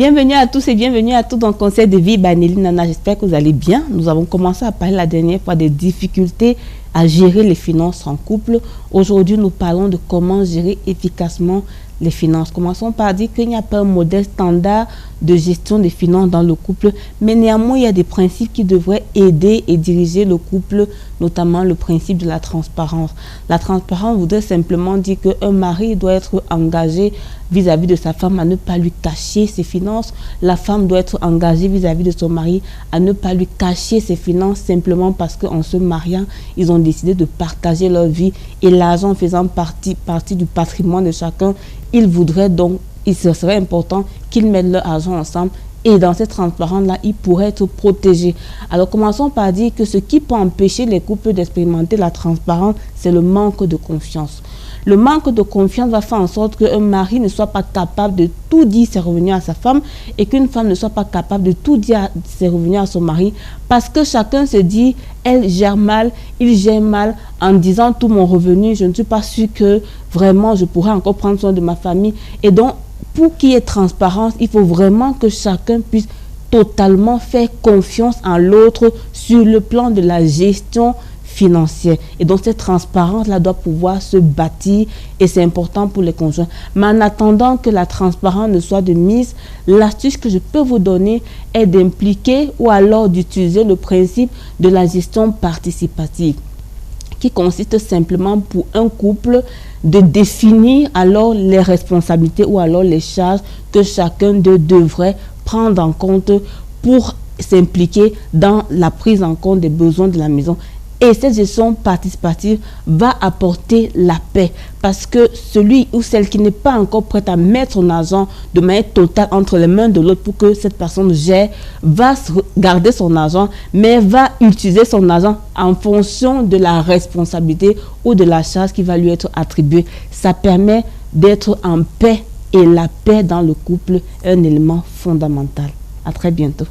Bienvenue à tous et bienvenue à tous dans le Conseil de vie by Nelly Nana. J'espère que vous allez bien. Nous avons commencé à parler la dernière fois des difficultés à gérer les finances en couple. Aujourd'hui, nous parlons de comment gérer efficacement les finances. Commençons par dire qu'il n'y a pas un modèle standard de gestion des finances dans le couple, mais néanmoins, il y a des principes qui devraient aider et diriger le couple, notamment le principe de la transparence. La transparence voudrait simplement dire qu'un mari doit être engagé vis-à-vis de sa femme à ne pas lui cacher ses finances. La femme doit être engagée vis-à-vis de son mari à ne pas lui cacher ses finances simplement parce qu'en se mariant, ils ont décidé de partager leur vie et l'argent faisant partie du patrimoine de chacun, il serait important qu'ils mettent leur argent ensemble et dans cette transparence-là, ils pourraient être protégés. Alors commençons par dire que ce qui peut empêcher les couples d'expérimenter la transparence, c'est le manque de confiance. Le manque de confiance va faire en sorte qu'un mari ne soit pas capable de tout dire ses revenus à sa femme et qu'une femme ne soit pas capable de tout dire ses revenus à son mari parce que chacun se dit, elle gère mal, il gère mal en disant tout mon revenu, je ne suis pas sûre que vraiment je pourrais encore prendre soin de ma famille. Et donc, pour qu'il y ait transparence, il faut vraiment que chacun puisse totalement faire confiance en l'autre sur le plan de la gestion financière. Et donc cette transparence-là doit pouvoir se bâtir et c'est important pour les conjoints. Mais en attendant que la transparence ne soit de mise, l'astuce que je peux vous donner est d'impliquer ou alors d'utiliser le principe de la gestion participative, qui consiste simplement pour un couple de définir alors les responsabilités ou alors les charges que chacun d'eux devrait prendre en compte pour s'impliquer dans la prise en compte des besoins de la maison. Et cette gestion participative va apporter la paix parce que celui ou celle qui n'est pas encore prête à mettre son argent de manière totale entre les mains de l'autre pour que cette personne gère, va garder son argent, mais va utiliser son argent en fonction de la responsabilité ou de la charge qui va lui être attribuée. Ça permet d'être en paix et la paix dans le couple est un élément fondamental. À très bientôt.